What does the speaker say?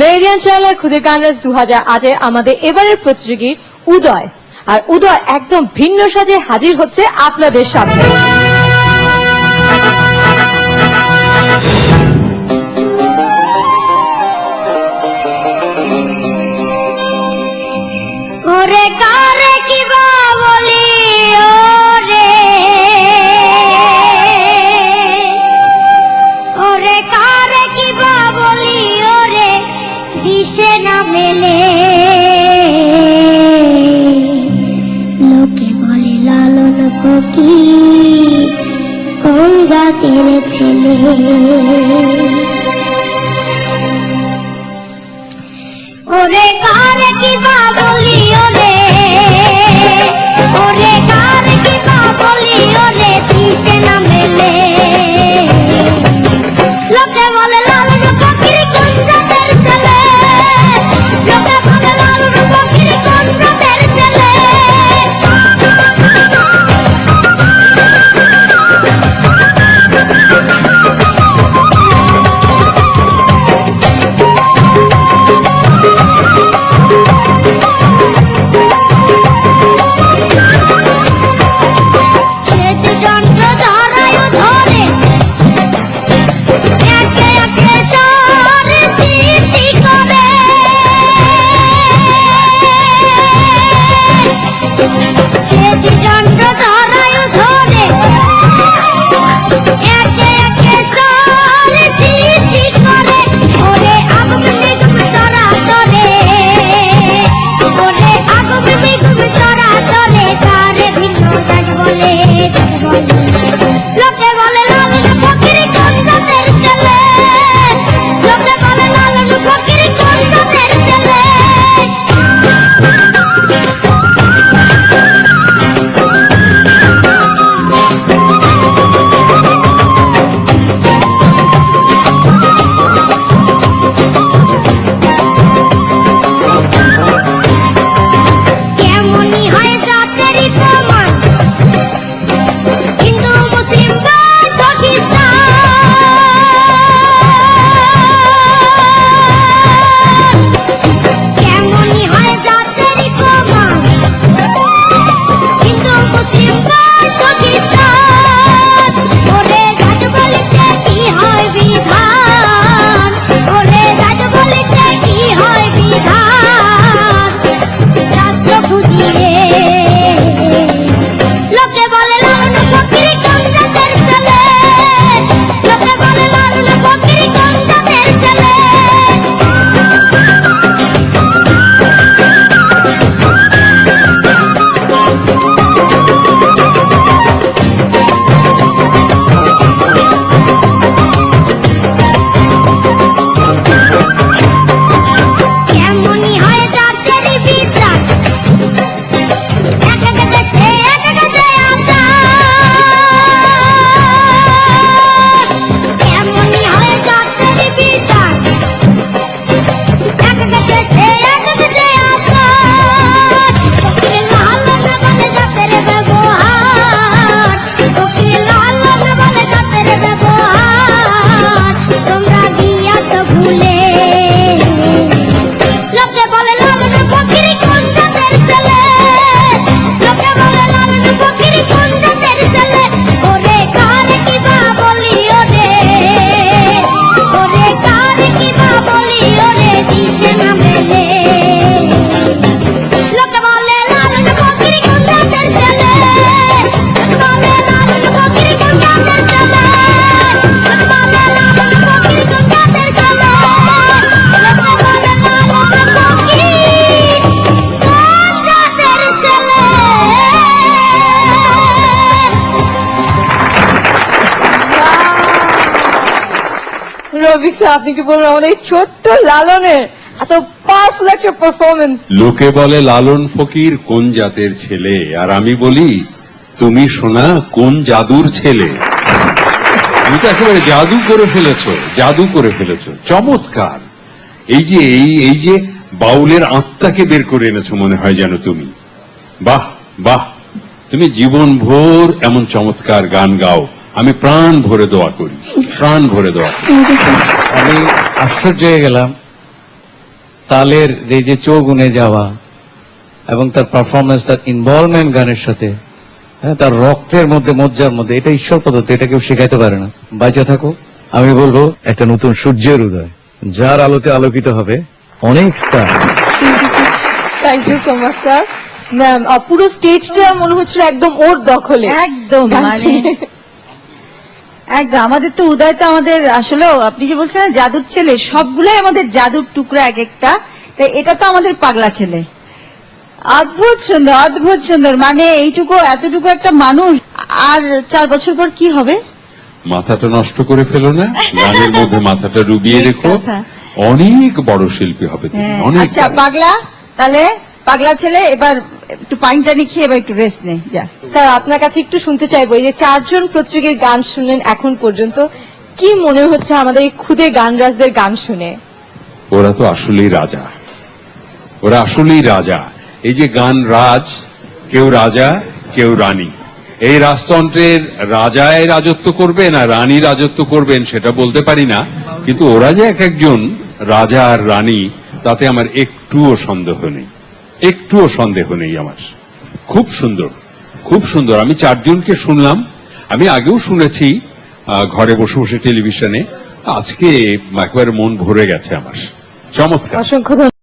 Meridien চ্যানেলের খুদে গানরাজ 2008 আমাদের এবারের প্রতিযোগী উদয়, আর উদয় একদম ভিন্ন সাজে হাজির হচ্ছে আপনাদের সামনে। ওরে কারে কিবা বলি ওরে কারে কিবা বলি ওরে দিশে না মেলে, লোকে বলে লালন ফকির কোন জাতির ছেলে। ওরে কারে কিবা বলি ওরে কারে কিবা বলি ওরে দিশে না মেলে, লোকে বলে লালন ফকির কোন জাতের ছেলে, লোকে বলে লালন ফকির কোন জাতের ছেলে। আপনি কি বলবেন আমাদের এই ছোট্ট লালনের এত পাওয়ারফুল একটা পারফরমেন্স? লোকে বলে লালন ফকির কোন জাতের ছেলে, আর আমি বলি তুমি শোনা কোন জাদুর ছেলে। তুমি তো একেবারে জাদু করে ফেলেছো, জাদু করে ফেলেছো, চমৎকার। এই যে বাউলের আত্মাকে বের করে এনেছো মনে হয় যেন তুমি। বাহ বাহ, তুমি জীবন ভোর এমন চমৎকার গান গাও, আমি প্রাণ ভরে দোয়া করি, প্রাণ ভরে দোয়া করি। আমি আশ্চর্য হয়ে গেলাম তালের যে চৌগুনে যাওয়া এবং তার পারফরমেন্স, তার ইনভলভমেন্ট গানের সাথে, হ্যাঁ, তার রক্তের মধ্যে, মজ্জার মধ্যে, এটা ঈশ্বর প্রদত্ত, এটা কেউ শেখাইতে পারে না। বাইচা থাকো। আমি বলবো একটা নতুন সূর্যের উদয়, যার আলোতে আলোকিত হবে অনেক star. Thank you so much sir. Ma'am, পুরো স্টেজটা মনে হচ্ছিল একদম ওর দখলে। একদম গান মানে শুনে। একদম আমাদের তো উদয় তো আমাদের আসলে আপনি যে বলছেন না, জাদুর ছেলে, সবগুলোই আমাদের জাদুর টুকরা এক একটা। তাই এটা তো আমাদের পাগলা ছেলে। অদ্ভুত সুন্দর, অদ্ভুত সুন্দর, মানে এইটুকু এতটুকু একটা মানুষ আর 4 বছর পর কি হবে? মাথাটা নষ্ট করে ফেলো না, গানের মধ্যে মাথাটা ডুবিয়ে ঠিক রেখো, কথা। অনেক বড় শিল্পী হবে তুমি, হ্যাঁ, অনেক আচ্ছা বড়। পাগলা, তাহলে পাগলা ছেলে এবার একটু পানি টানি খেয়ে এবার একটু রেস্ট নে যা। স্যার, আপনার কাছে একটু শুনতে চাইবো, এই যে 4 জন প্রতিযোগীর গান শুনলেন এখন পর্যন্ত, কি মনে হচ্ছে আমাদের এই খুদে গানরাজদের গান শুনে? ওরা তো আসলেই রাজা, ওরা আসলেই রাজা। এই যে গান রাজ, কেউ রাজা কেউ রানী। এই রাজতন্ত্রের রাজায় রাজত্ব করবে না রানী রাজত্ব করবেন সেটা বলতে পারি না, কিন্তু ওরা যে এক একজন রাজা আর রানী, তাতে আমার একটুও সন্দেহ নেই, একটুও সন্দেহ নেই আমার। খুব সুন্দর, খুব সুন্দর। আমি 4 জনকে শুনলাম, আমি আগেও শুনেছি ঘরে বসে বসে টেলিভিশনে, আজকে একেবারে মন ভরে গেছে আমার। চমৎকার। অসংখ্য ধন্যবাদ।